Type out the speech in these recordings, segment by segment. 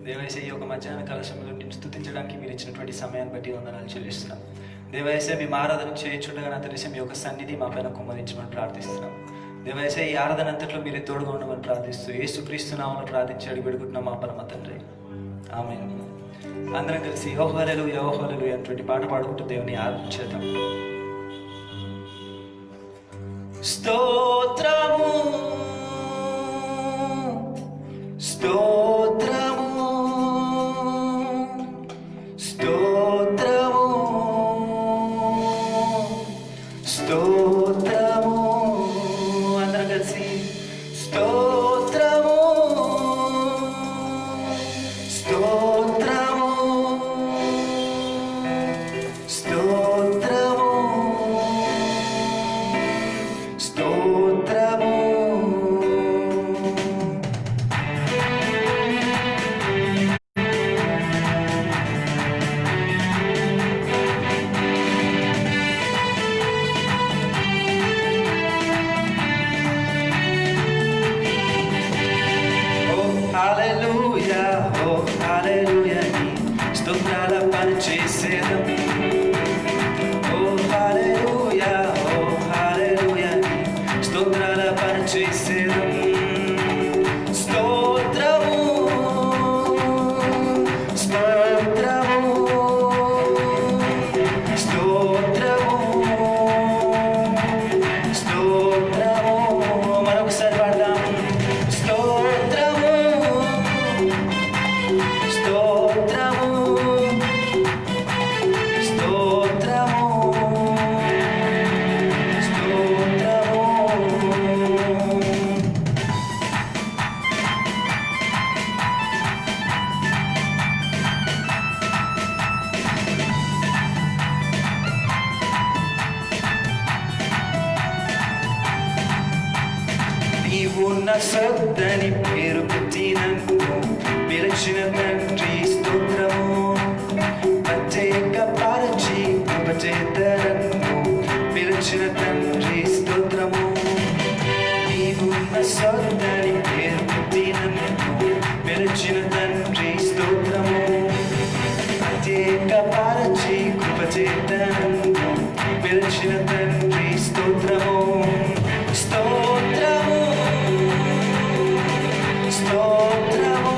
దేవైసే ఈ యొక్క మధ్యాహ్న కాల సమయంలో నిన్ను స్తుతించడానికి మీరు ఇచ్చినటువంటి సమయాన్ని బట్టి వందనాలు చెల్లిస్తున్నాం. దేవైసే మేము ఆరాధన చేయించుండగా నా తెలిసి మీ యొక్క సన్నిధి మా పైన కుమ్మరించమని ప్రార్థిస్తున్నాం. దేవైసే ఈ ఆరాధన అంతట్లో మీరు తోడుగా ఉండమని ప్రార్థిస్తూ యేసుక్రీస్తు నామములో ప్రార్థించి అడిగి పెడుకుంటున్నాం మా పరమ తండ్రి, ఆమేన్. అందరం కలిసి యెహోవాహల్లెలూయా యెహోవాహల్లెలూయా అటువంటి పాట పాడుకుంటూ దేవుని ఆరాధించేద్దాం. స్తోత్రము స్తోత్రము స్తోత్రము స్తోత్రము అందరం కలిసి స్తోత్రము స్తోత్రము స్తోత్రము స్తోత్రము. హల్లెలూయా ఓ హల్లెలూయా నీ స్తోత్రాల పని చేసేదం. ఓ హల్లెలూయా ఓ హల్లెలూయా నీ స్తోత్రాల పని చేసేదం. స్తోత్రము స్తోత్రము స్తోత్రము స్తోత్రము. మరొకసారి పాడదాం. స్తోత్రము స్తోత్రము స్తోత్రము స్తోత్రము. నీవు నా సొత్తని పేరు పెట్టి నన్ను పిలిచిన తండ్రి స్తోత్రము. ప్రత్యేక పరిచి కృపచేత నన్ను పిలిచిన తండ్రి స్తోత్రము. నీవు నా సొత్తని పేరు పెట్టి నన్ను పిలిచిన తండ్రి స్తోత్రము. ప్రత్యేక పరిచి కృపచేత నన్ను పిలిచిన తండ్రి స్తోత్రము. స్తోత్రము స్తోత్రము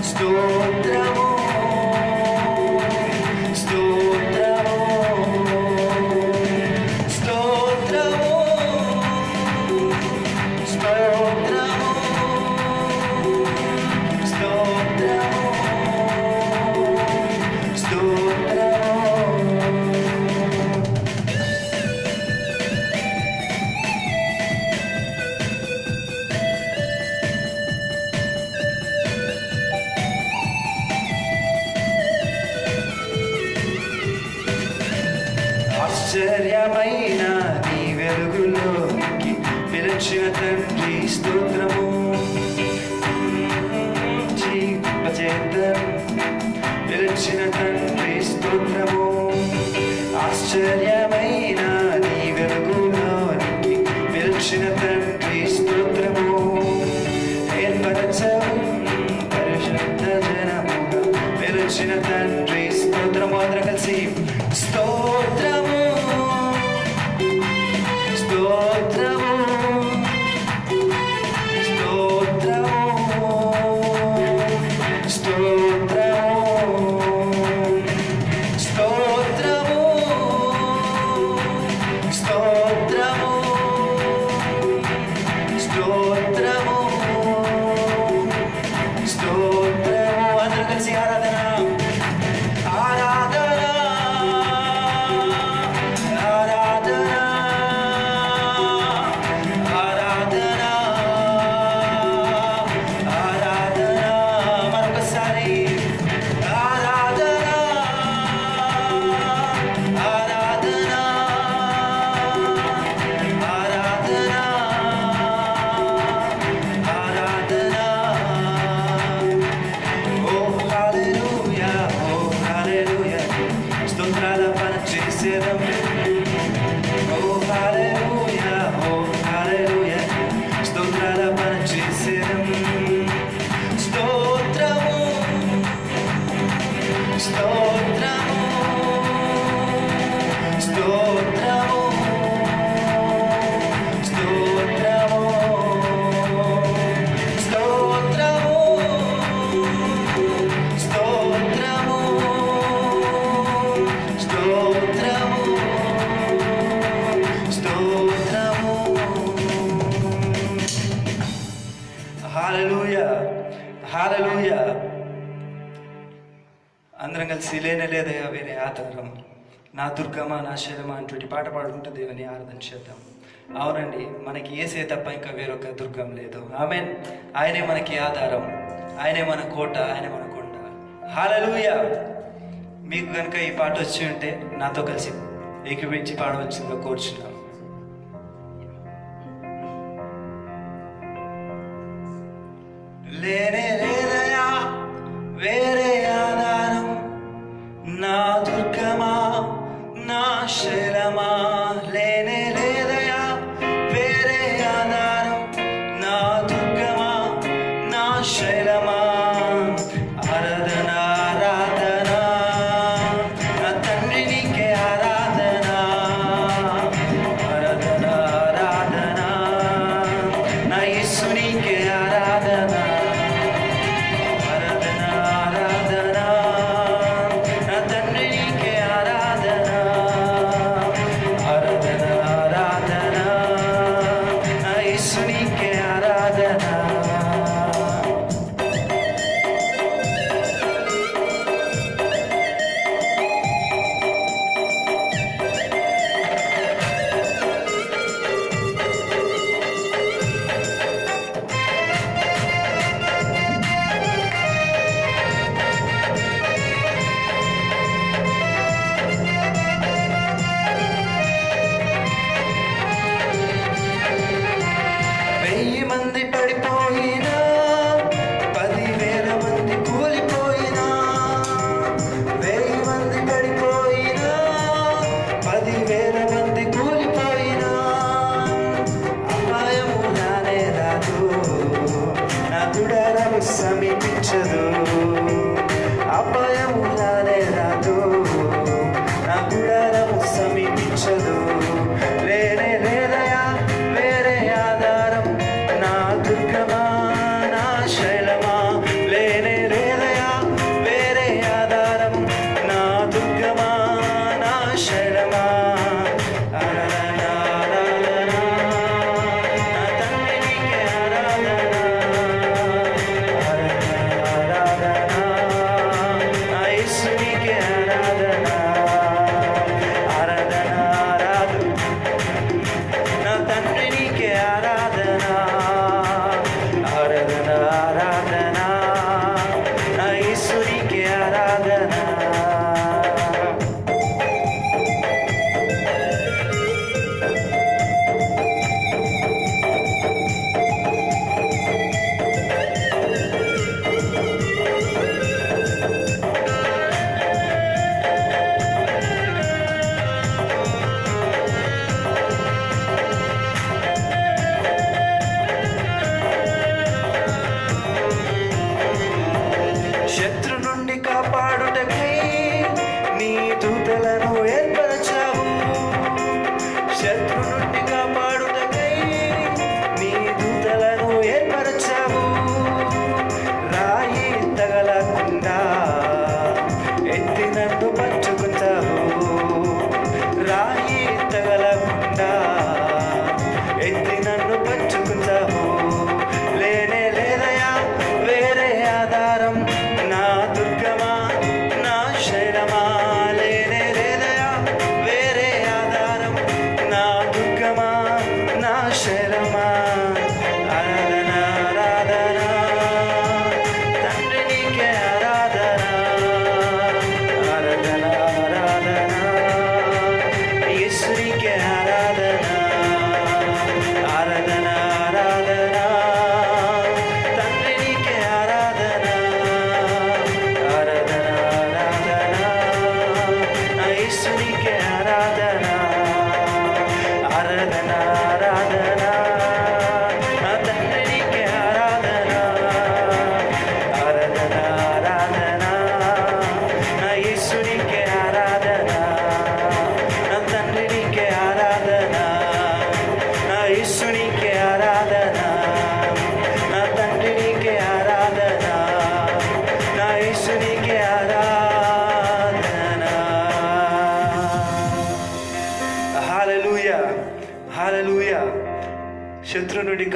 స్తోత్రము స్తోత్రము స్తోత్రము స్తోత్రము స్తోత్రము స్తోత్రము. ఆశ్చర్యమైన నీ వెలుగులోకి పిలిచిన తండ్రి స్తోత్రము. జీవచేత పిలిచిన తండ్రి స్తోత్రము. ఆశ్చర్యమైన నీ వెలుగులోకి పిలిచిన తండ్రి స్తోత్రము. ఏర్పరచవు పరిశుద్ధ జనముగా పిలిచిన తండ్రి స్తోత్రము. అందరం కలిసి స్తోత్రము స్తోత్రము స్తోత్రము స్తోత్రము స్తోత్రము హల్లెలూయా, హల్లెలూయా. అందరం కలిసి లేనే లేదయా వేరే ఆధారం, నా దుర్గమా నా శరమా అంటువంటి పాట పాడుకుంటూ దేవుని ఆరాధన చేద్దాం. అవునండి, మనకి ఏసే తప్ప ఇంకా వేరొక దుర్గం లేదు. ఆమేన్. ఆయనే మనకి ఆధారం, ఆయనే మన కోట, ఆయనే మన కొండ. హల్లెలూయా. మీకు కనుక ఈ పాట వచ్చి ఉంటే నాతో కలిసి ఏకీభవించి పాడవలసిందిగా కోరుచున్నాం. లేనే లేదయా వేరే ఆధారం, నా దుర్గమా నా శైలమా. లేనే లేదయా వేరే ఆధారం, నా దుర్గమా నా శైలమా. ఆరాధన ఆరాధన నా తండ్రి నీకే ఆరాధన, ఆరాధన ఆరాధన నా యేసు నీకే ఆరాధన, ఆరాధన ఆరాధన నా తండ్రి నీకే ఆరాధన, ఆరాధన ఆరాధన నా యేసు నీకే ఆరాధన. వెయ్యి మంది పడిపోయినా, 10,000 మంది కూలిపోయినా, 1000 మంది పడిపోయినా, 10,000 మంది కూలిపోయినా, అపాయము రానే రాదు, నా గుడారము సమీపించదు. అపాయము రానే రాదు, నా గుడారము సమీపించదు. లేనే లేదయా వేరే ఆధారం, నా దుర్గమా నా శైలమా. లేనే లేదయా వేరే ఆధారం, నా దుర్గమా నా శైలమా. ఆరాధన ఆరాధన నా తండ్రి నీకే ఆరాధన, ఆరాధన ఆరాధన నా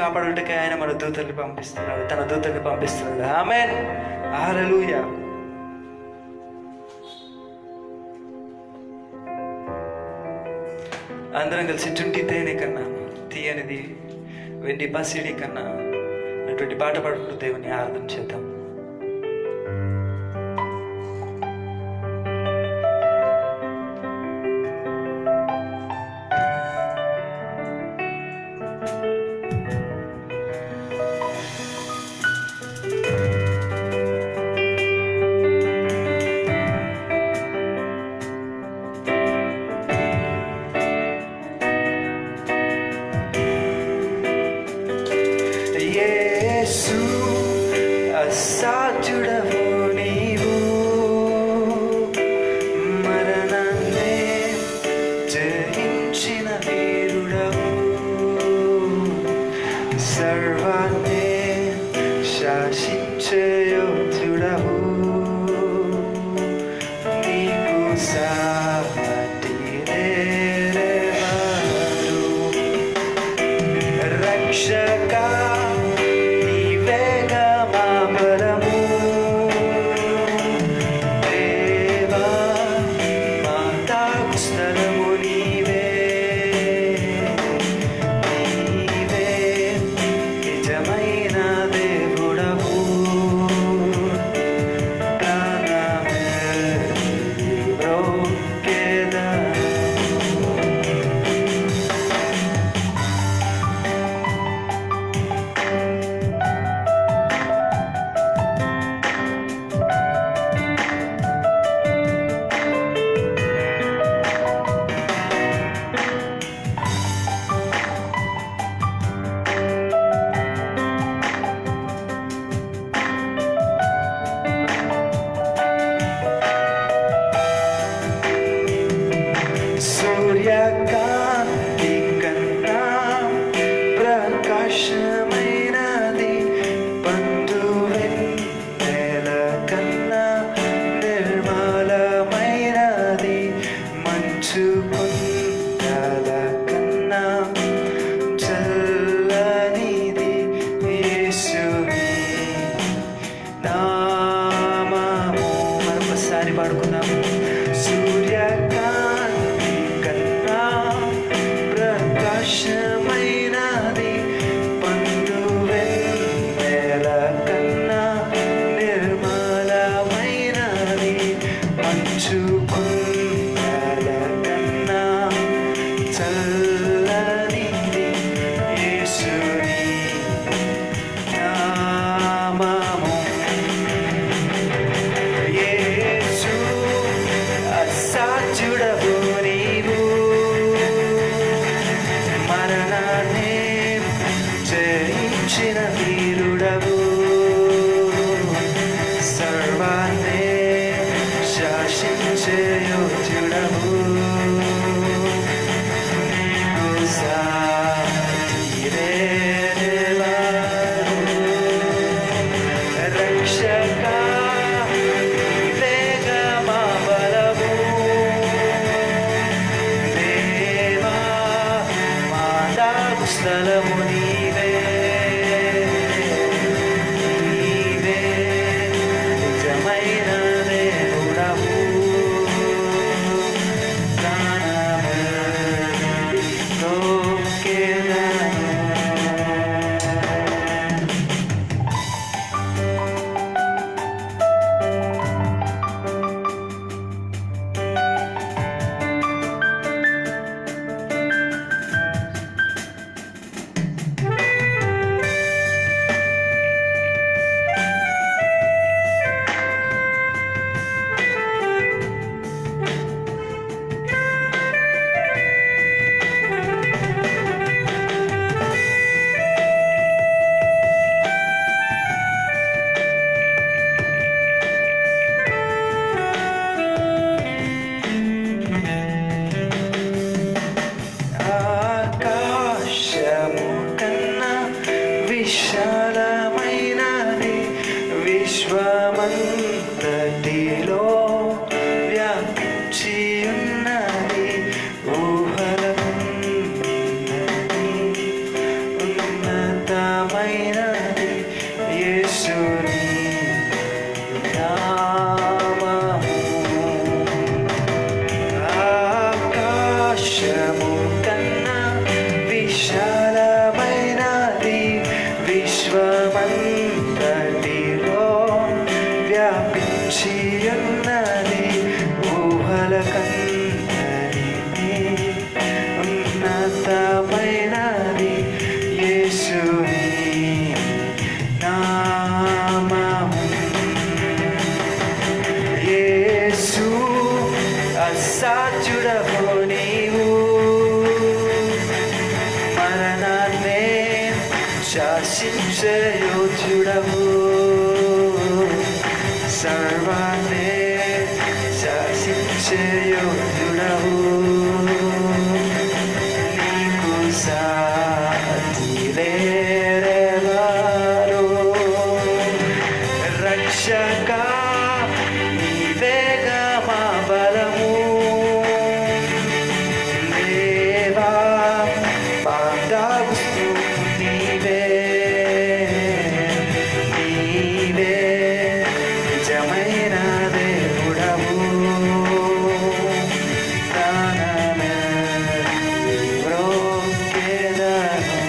కాపాడుటకే ఆయన మన దూతల్ని పంపిస్తున్నాడు, తన దూతల్ని పంపిస్తున్నాడు. ఆమేన్, హల్లెలూయా. అందరం కలిసి చుంటి తేనె కన్నా తీయనిది వెండి పసిడి కన్నా అటువంటి పాట పాడుకుంటూ దేవుని ఆరాధన చేద్దాం. యేసు అసాధ్యుడవు నీవు, మరణాన్నే జయించిన వీరుడవు, సర్వాన్నే శాసించే యోధుడవు, నీకు సాటి లేరెవరు. రక్షకా సూర్యకాంతి కన్నా ప్రకాశమైనది, పండువెన్నెల కన్నా నిర్మలమైనది, మంచు కొండల కన్నా చల్లనిది యేసుని నామము. మరొకసారి పాడుకుందాము. సూర్యకాంతి కన్నా ప్రకాశమైనది, పండువెన్నెల కన్నా నిర్మలమైనది, మంచు కొండల కన్నా చల్లనిది, యేసుని నామము. యేసు యోధుడవు, సర్వాన్నే శాసించే యోధుడవు, నీకు సాటి లేరెవరు. రక్షక నీవేగా మా బలము, దేవా మా దాగు నీవే, నీవే నిజమైన దేవుడవు. ప్రాణమే మ్రోక్కెదను,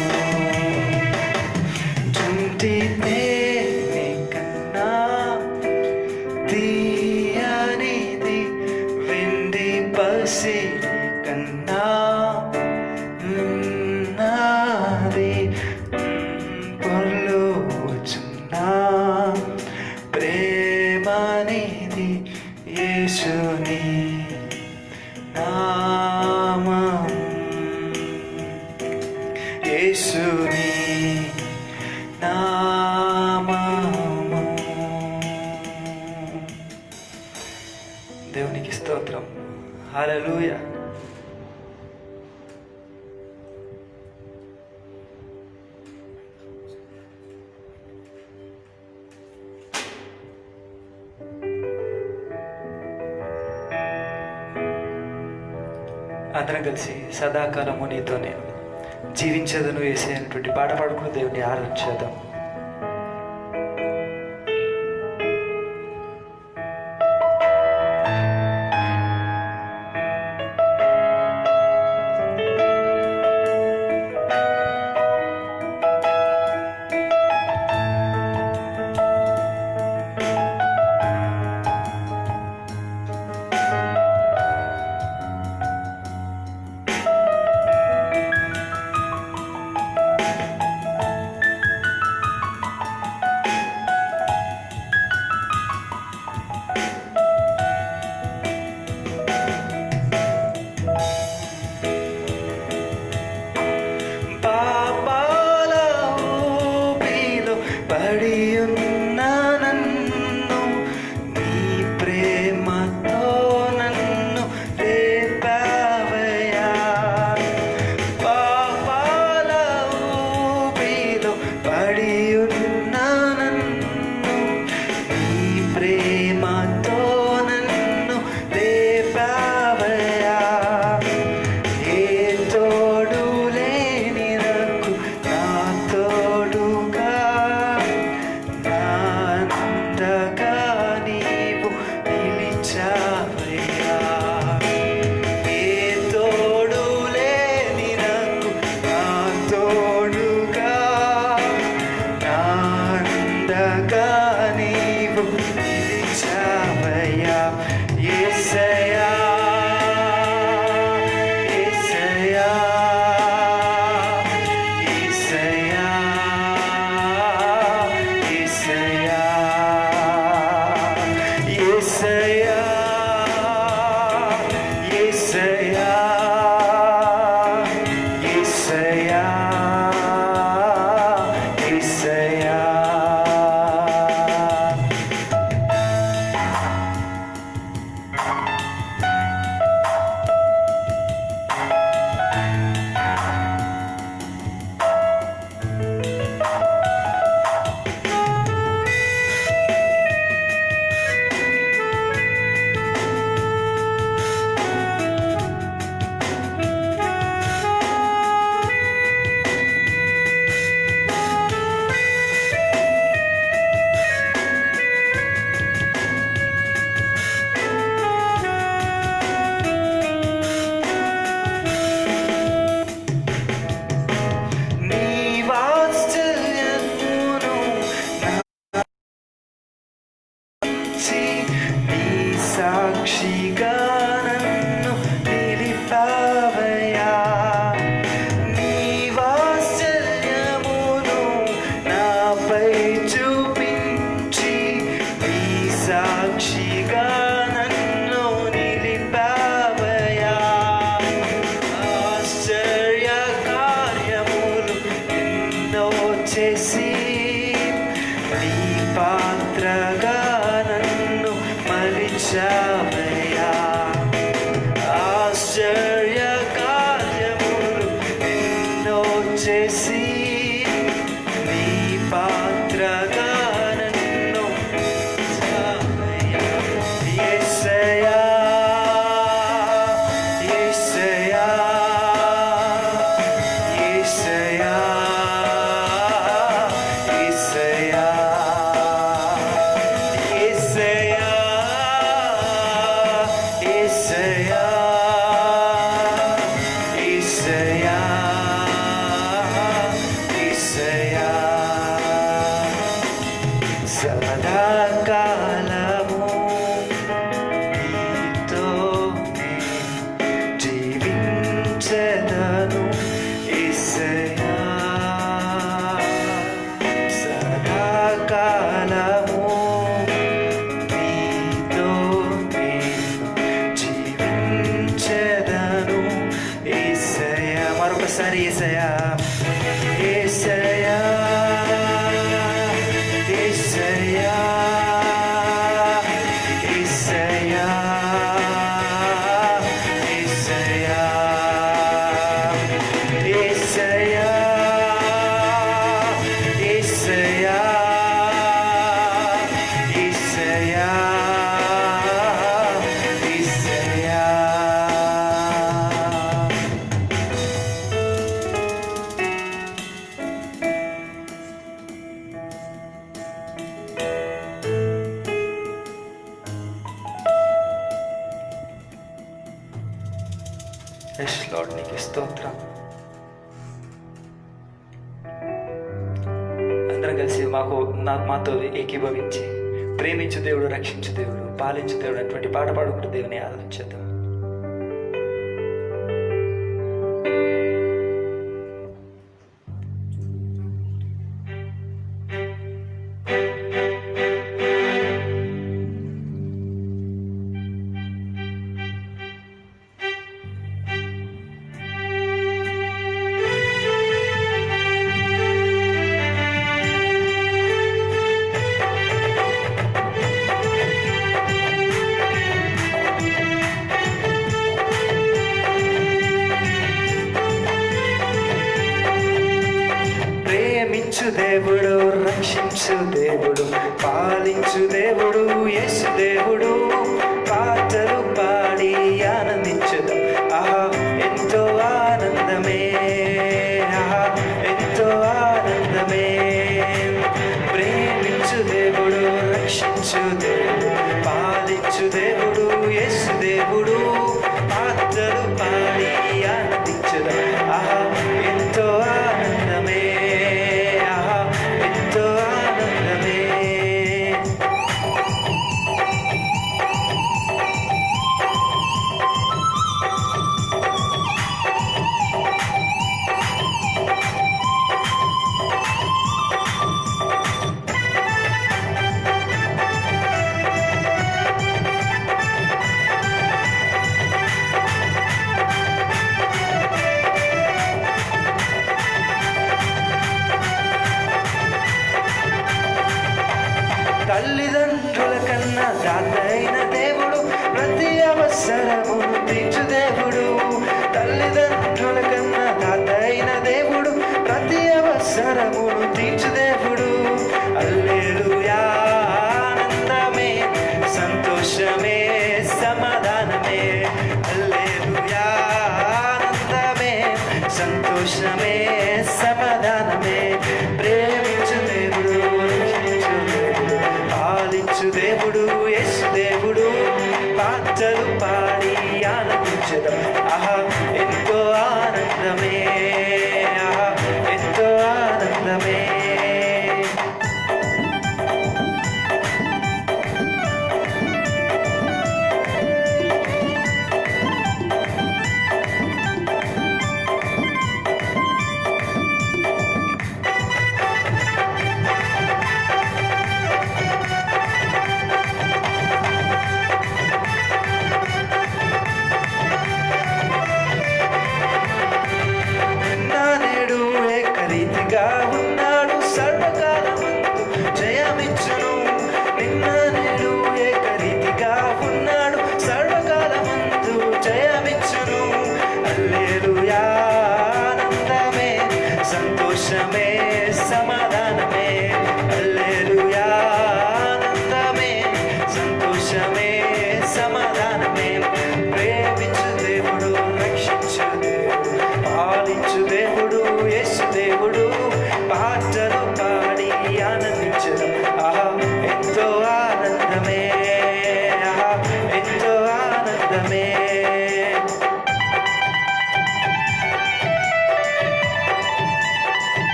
చుంటితే నీకన్నా తీయనిది వెండి పసిడి కన్నా నాది. పొర్లుచున్నా ప్రేమనిది యేసుని నామం, యేసుని నామము. దేవునికి స్తోత్రం. హల్లెలూయా. అందరం కలిసి సదాకాలము నీతోనే జీవించదను వేసే అనేటువంటి పాట పాడుకుని దేవుని ఆరాధించేద్దాం. పడియున్న నన్ను నీ ప్రేమతో నన్ను లేపావయ్యా. పాపాల ఊబిలో పడియున్న నన్ను నీ ప్రేమతో నన్ను లేపావయ్యా. ఏ తోడు లేని నాకు నా తోడుగా నీవు నిలిచావయ్యా. ఏ తోడు లేని నాకు నా తోడుగా నాందగా నీవు నిలిచావయ్యా. యేసయ్యా, యేసయ్యా, యేసయ్యా, యేసయ్యా, యేసయ్యా, యేసయ్యా, యేసయ్యా, యేసయ్యా. సాక్షిగా నన్ను నిలిపావయ్యా. నీ వాత్సల్యమును నాపై చూపించి నీ సాక్షిగా నన్ను నిలిపావయ్యా. ఆశ్చర్య కార్యములు ఎన్నో చేసి పాత్రగా నన్ను మలిచావయ్యా. ఆశ్చర్య కార్యములు ఎన్నో చేసి నీ పాత్రగా నన్ను మలిచావయ్యా. యేసయ్యా యేసయ్యా యేసయ్యా సదాకాలము నీతో జీవించెదను యేసయ్యా. సదాకాలము నీతో జీవించెదను యేసయ్యా. మరొకసారి యేసయ్యా యేసయ్యా యేసయ్యా యేసయ్యా యేసయ్యా యేసయ్యా యేసయ్యా యేసయ్యా యేసయ్యా. యెస్ లార్డ్, నీకు స్తోత్రం. అందరం కలిసి మాతో ఏకీభవించి ప్రేమించు దేవుడు, రక్షించు దేవుడు, పాలించు దేవుడు అటువంటి పాట పాడుకుంటూ దేవుని ఆరాధించేద్దాం. ప్రేమించు దేవుడు, రక్షించు దేవుడు, పాలించు దేవుడు, యేసు దేవుడు. పాటలు పాడి ఆనందించుదాం. ఆహా ఎంతో ఆనందమే, ఆహా ఎంతో ఆనందమే. ప్రేమించు దేవుడు, రక్షించు దేవుడు, పాలించు దేవుడు, యేసు దేవుడు. పాటలు పాడి ఆనందించుదాం. ఆహా ఎంతో ఆనందమే, ఆహా ఎంతో ఆనందమే. తల్లిదండ్రుల కన్నా దాతైన దేవుడు, ప్రతి అవసరమును తీర్చు దేవుడు. తల్లిదండ్రుల కన్నా దాతైన దేవుడు, ప్రతి అవసరమును తీర్చు దేవుడు. హల్లెలూయా ఆనందమే, సంతోషమే, సమాధానమే. హల్లెలూయా ఆనందమే, సంతోషమే, సమాధానమే. ప్రేమించు దేవుడు, రక్షించు దేవుడు, పాలించు దేవుడు, యేసు దేవుడు. పాటలు పాడి ఆనందించుదాం. ఆహా ఎంతో ఆనందమే, ఆహా ఎంతో ఆనందమే.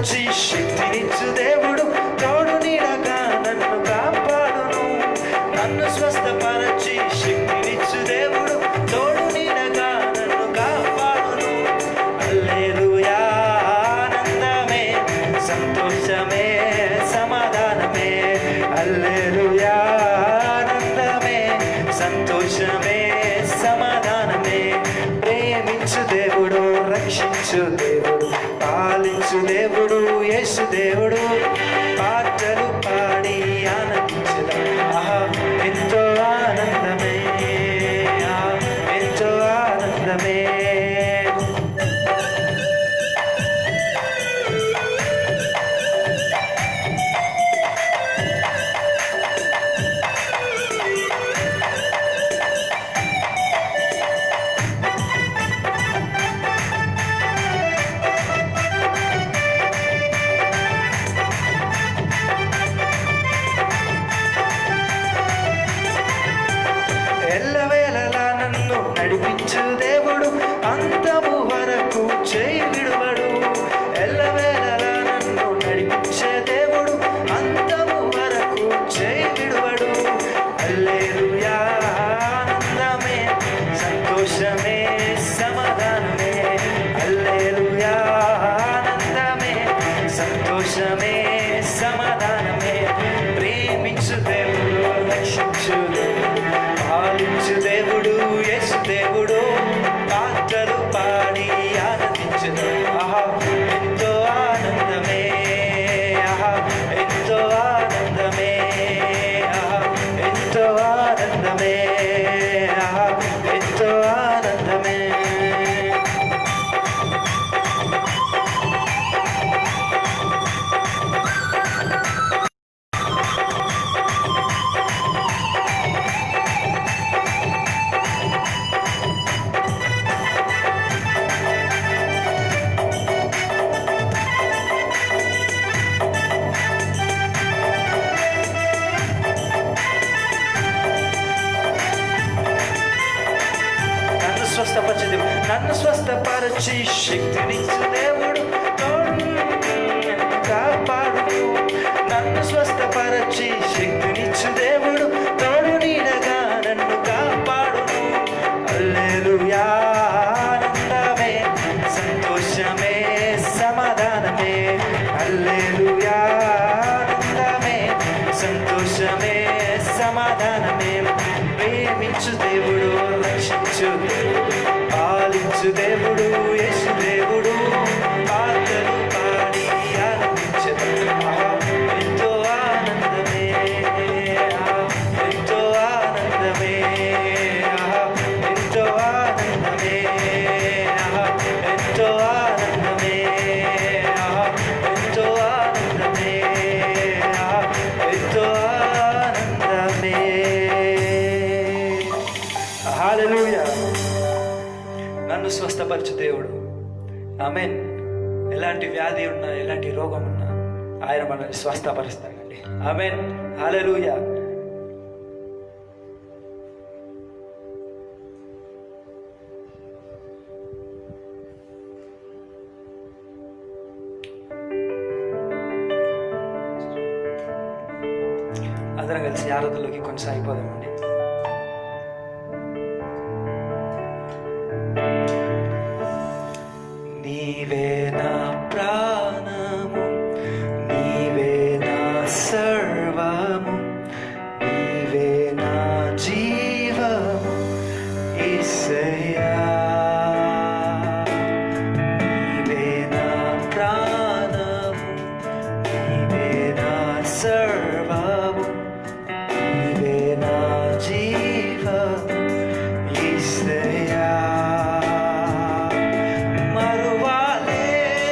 స్వస్థపరచి శక్తినిచ్చు దేవుడు తోడు నీడగా నన్ను కాపాడును. నన్ను స్వస్థపరచి శక్తినిచ్చు దేవుడు తోడు నీడగా నన్ను కాపాడును. హల్లెలూయా ఆనందమే సంతోషమే సమాధానమే. హల్లెలూయా ఆనందమే సంతోషమే సమాధానమే. ప్రేమించు దేవుడు రక్షించు దేవుడు పాలించు దేవుడు యేసు దేవుడు. పాటలు పాడి ఆనందించుదా ఆహా ఎంతో ఆనందమే ఎంతో ఆనందమే. ఎల్లవేళలా నన్ను నడిపించు దేవుడు అంతము వరకు చేయి విడువడు. ఎల్లవేళలా నన్ను నడిపించే దేవుడు అంతము వరకు చేయి విడువడు. హల్లెలూయా ఆనందమే సంతోషమే సమాధానమే. హల్లెలూయా ఆనందమే సంతోషమే సమాధానమే. ప్రేమించు దేవుడు రక్షించు దేవుడు పాలించు దేవుడు యేసు దేవుడు. పాటలు పాడి ఆనందించును ఆహా ఎంతో ఆనందమే ఆహా ఎంతో ఆనందమే ఆహా ఎంతో ఆనందమే ఆహా ఎంతో ఆనందమే. స్వస్థపరచు దేవుడు నన్ను స్వస్థపరచి శక్తినిచ్చు దేవుడు తోడు కాపాడు. నన్ను స్వస్థపరచి శక్తినిచ్చు దేవుడు తోడు నీడగా నన్ను కాపాడును. హల్లెలూయా ఆనందమే సంతోషమే సమాధానమే. హల్లెలూయా ఆనందమే సంతోషమే సమాధానమే. ప్రేమించు దేవుడు రక్షించు దేవుడు పాలించు దేవుడు యేసు దేవుడు. పాటలు పాడి ఆనందించదు ఆహా ఎంతో ఆనందమే ఆహా ఎంతో ఆనందమే ఆహా ఎంతో ఆనందమే ఆహా ఎంతో ఆనందమే ఆహా ఎంతో ఆనందమే ఆహా ఎంతో ఆనందమే. హల్లెలూయా నన్ను స్వస్థపరచు దేవుడు. ఆమేన్. ఎలాంటి వ్యాధి ఉన్నా ఎలాంటి రోగం ఉన్నా ఆయన మనల్ని స్వస్థపరుస్తాడండి. ఆమేన్. హల్లెలూయా. అందరం కలిసి ఆరాధనలోకి కొనసాగిపోదామండి. నీవే నా ప్రాణము నీవే నా సర్వము నీవే నా జీవము యేసయ్యా. నీవే నా ప్రాణము నీవే నా సర్వము నీవే నా జీవము యేసయ్యా. మరువాలేని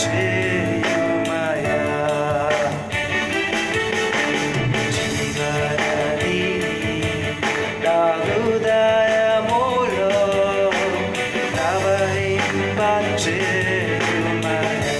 చేయుమయా జీవనది నా హృదయములో ప్రవహింపచేయుమయా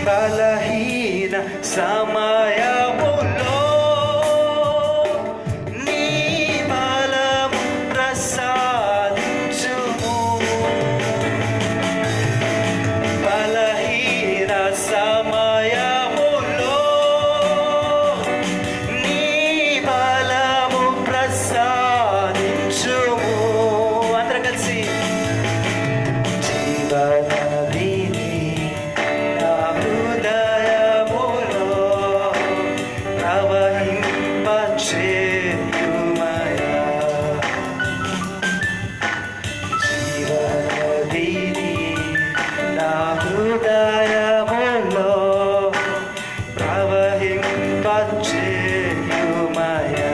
బలహీన సమయములో నీ బలము ప్రసాదించుము బలహీన సమయములో నీ బలము ప్రసాదించుము అందరూ కలిసి జీవనదిని నా హృదయములో ప్రవహింపచేయుమయా జీవనదిని నా హృదయములో ప్రవహింపచేయుమయా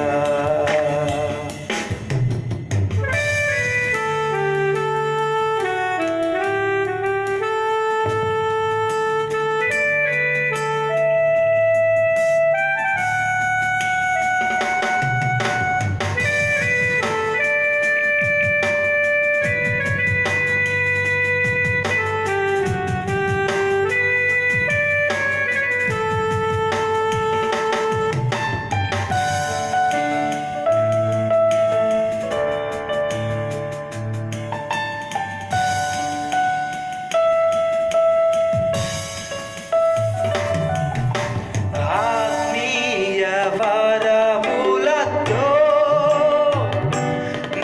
ఆత్మీయ వరములతో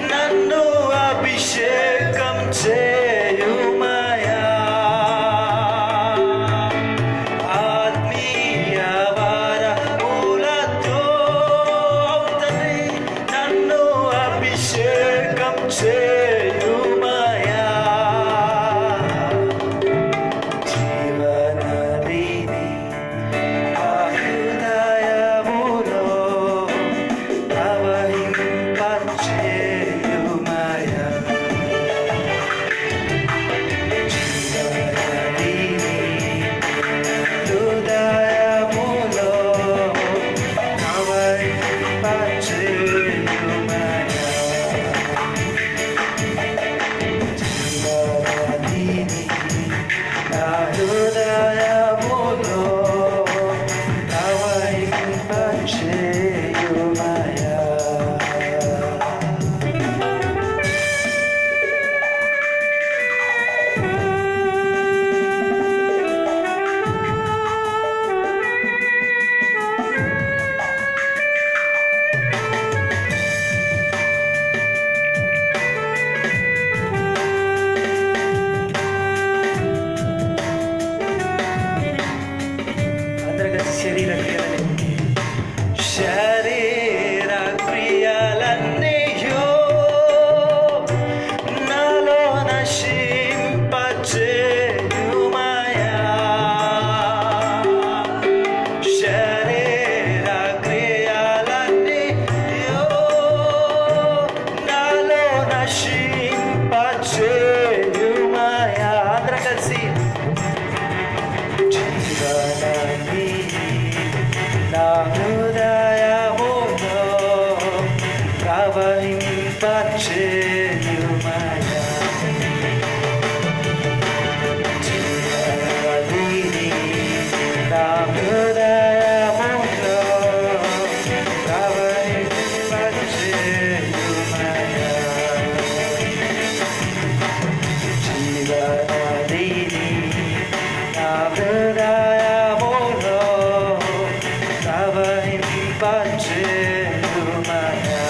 నన్ను అభిషేకం చేయుమయా ఆత్మీయ వరములతో తండ్రి నన్ను అభిషేకం చేయుమయా జీవనదిని నా హృదయములో ప్రవహింపచేయుమయా జీవనదిని హృదయములో ప్రవహింపచేయుమయా జీవనదిని నా హృదయములో ప్రవహింపచేయుమయా అందరూ కలిసి శరీర క్రియలన్నీయో నాలో నశింపచేయుమయా శరీర క్రియలన్నీయో నాలో నశింపచేయుమయా అందరూ కలిసి జీవనదిని నా హృదయములో ప్రవహింపచేయుమయా జీవనదిని నా హృదయములో ప్రవహింపచేయుమయా జీవనదిని నా హృదయములో ప్రవహింపచేయుమయా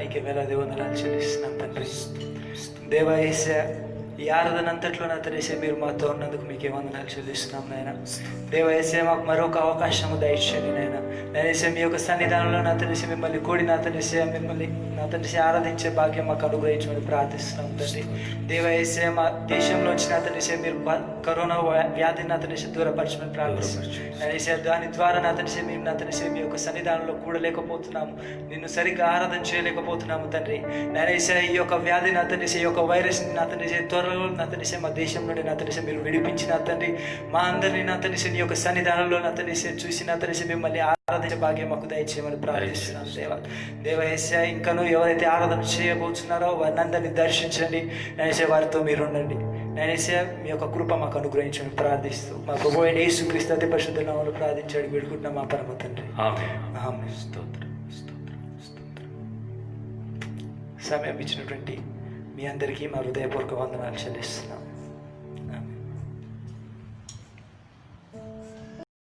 నీకు వేలాది వందనాలు చెల్లిస్తున్నాం తండ్రి. దేవా యేసయ్యా, ఈ ఆరాధన అంతట్లో నా తండ్రి మీరు మాతో ఉన్నందుకు మీకే వందనాలు చెల్లిస్తున్నాం నాయన. దేవా యేసయ్యా, మాకు మరొక అవకాశము దయచేయండి నాయన. నేను మీ యొక్క సన్నిధానంలో నా తండ్రి మిమ్మల్ని కూడి నా తండ్రి మిమ్మల్ని నా తండ్రి ఆరాధించే భాగ్యం మాకు అనుగ్రహించమని ప్రార్థిస్తున్నాం తండ్రి. దేవా యేసయ్యా, మా దేశంలో వచ్చిన తండ్రి మీరు కరోనా వ్యాధిని నా తండ్రి దూరపరచమని ప్రార్థిస్తున్నాం. దాని ద్వారా నా తండ్రి మేము నా తండ్రి మీ యొక్క సన్నిధానంలో కూడలేకపోతున్నాము, నిన్ను సరిగ్గా ఆరాధన చేయలేకపోతున్నాము తండ్రి. నేను ఈ యొక్క వ్యాధి నా తండ్రి ఈ యొక్క వైరస్ నా తండ్రి త్వరలో నా తండ్రి మా దేశం నుండి నా తండ్రి మీరు విడిపించిన తండ్రి మా అందరినీ నా తండ్రి నీ యొక్క సన్నిధానంలో నా తండ్రి చూసి నా తండ్రి మిమ్మల్ని ఆరాధించే భాగ్యం మాకు దయచేయమని ప్రార్థిస్తున్నాం దేవా. దేవా యేసయ్యా, ఇంకనూ ఎవరైతే ఆరాధన చేయబోతున్నారో వారిని అందరినీ దర్శించండి. నేను వారితో మీరు ఉండండి. నేను మీ యొక్క కృప మాకు అనుగ్రహించమని ప్రార్థిస్తూ మా ప్రభువైన యేసుక్రీస్తు అతి పరిశుద్ధ నామములో ప్రార్థించాడు వేడుకుంటున్నాం మా పరమ తండ్రి. ఆమేన్. సమయం ఇచ్చినటువంటి మీ అందరికీ మా హృదయపూర్వక వందనాలు చెల్లిస్తున్నాం.